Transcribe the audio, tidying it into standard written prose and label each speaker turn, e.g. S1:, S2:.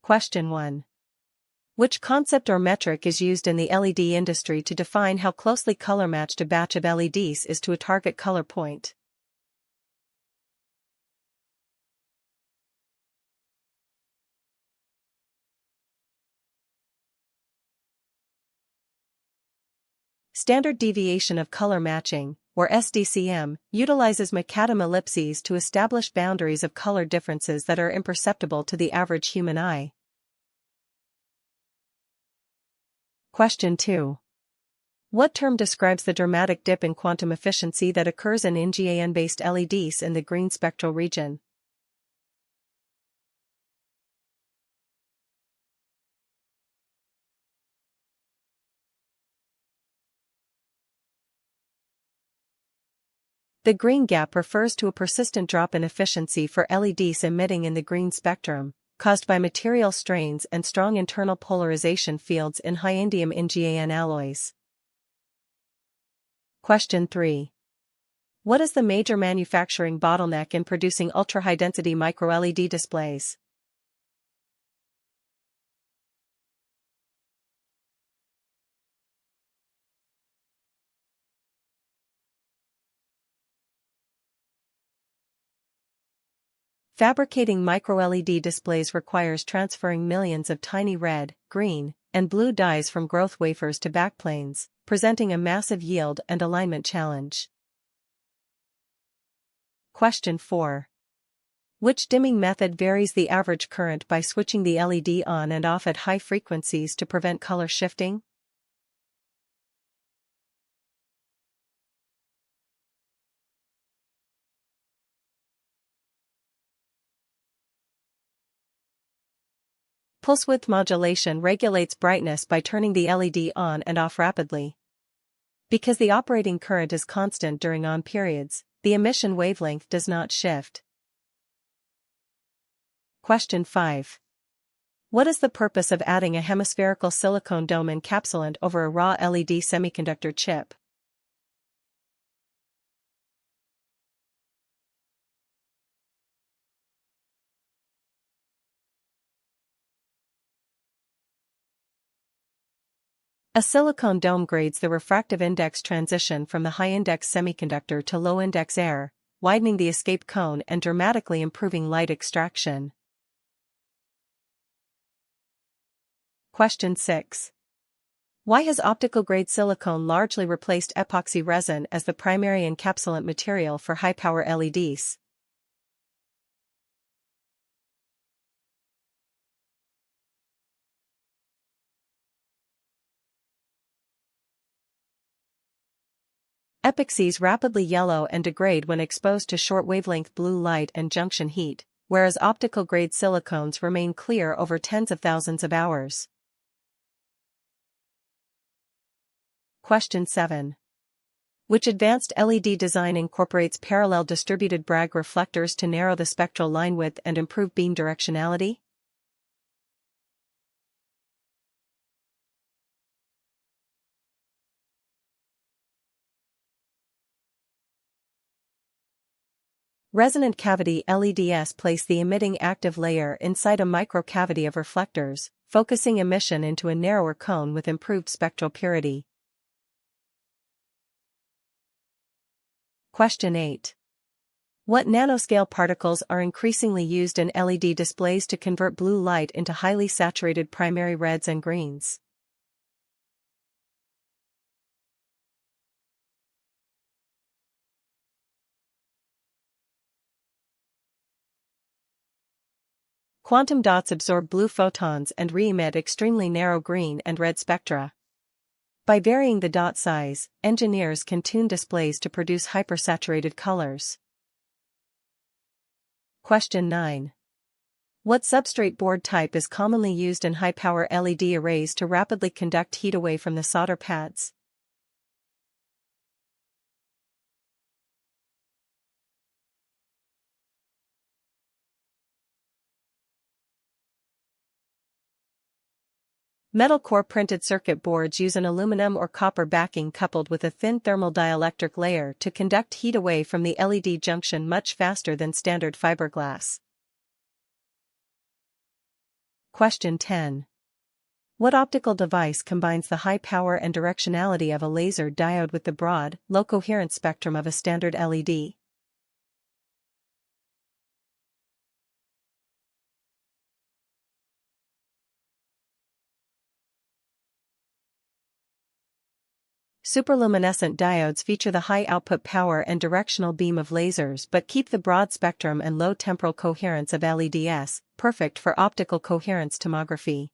S1: Question 1. Which concept or metric is used in the LED industry to define how closely color-matched a batch of LEDs is to a target color point? Standard deviation of color matching, or SDCM, utilizes macadam ellipses to establish boundaries of color differences that are imperceptible to the average human eye. Question 2. What term describes the dramatic dip in quantum efficiency that occurs in GaN-based LEDs in the green spectral region? The green gap refers to a persistent drop in efficiency for LEDs emitting in the green spectrum, caused by material strains and strong internal polarization fields in high-indium GaN alloys. Question 3. What is the major manufacturing bottleneck in producing ultra-high-density micro-LED displays? Fabricating micro-LED displays requires transferring millions of tiny red, green, and blue dyes from growth wafers to backplanes, presenting a massive yield and alignment challenge. Question 4. Which dimming method varies the average current by switching the LED on and off at high frequencies to prevent color shifting? Pulse width modulation regulates brightness by turning the LED on and off rapidly. Because the operating current is constant during on periods, the emission wavelength does not shift. Question 5. What is the purpose of adding a hemispherical silicone dome encapsulant over a raw LED semiconductor chip? A silicone dome grades the refractive index transition from the high-index semiconductor to low-index air, widening the escape cone and dramatically improving light extraction. Question 6. Why has optical-grade silicone largely replaced epoxy resin as the primary encapsulant material for high-power LEDs? Epoxies rapidly yellow and degrade when exposed to short-wavelength blue light and junction heat, whereas optical-grade silicones remain clear over tens of thousands of hours. Question 7. Which advanced LED design incorporates parallel distributed Bragg reflectors to narrow the spectral line width and improve beam directionality? Resonant cavity LEDs place the emitting active layer inside a microcavity of reflectors, focusing emission into a narrower cone with improved spectral purity. Question 8. What nanoscale particles are increasingly used in LED displays to convert blue light into highly saturated primary reds and greens? Quantum dots absorb blue photons and re-emit extremely narrow green and red spectra. By varying the dot size, engineers can tune displays to produce hypersaturated colors. Question 9. What substrate board type is commonly used in high-power LED arrays to rapidly conduct heat away from the solder pads? Metal core printed circuit boards use an aluminum or copper backing coupled with a thin thermal dielectric layer to conduct heat away from the LED junction much faster than standard fiberglass. Question 10. What optical device combines the high power and directionality of a laser diode with the broad, low-coherence spectrum of a standard LED? Superluminescent diodes feature the high output power and directional beam of lasers but keep the broad spectrum and low temporal coherence of LEDs, perfect for optical coherence tomography.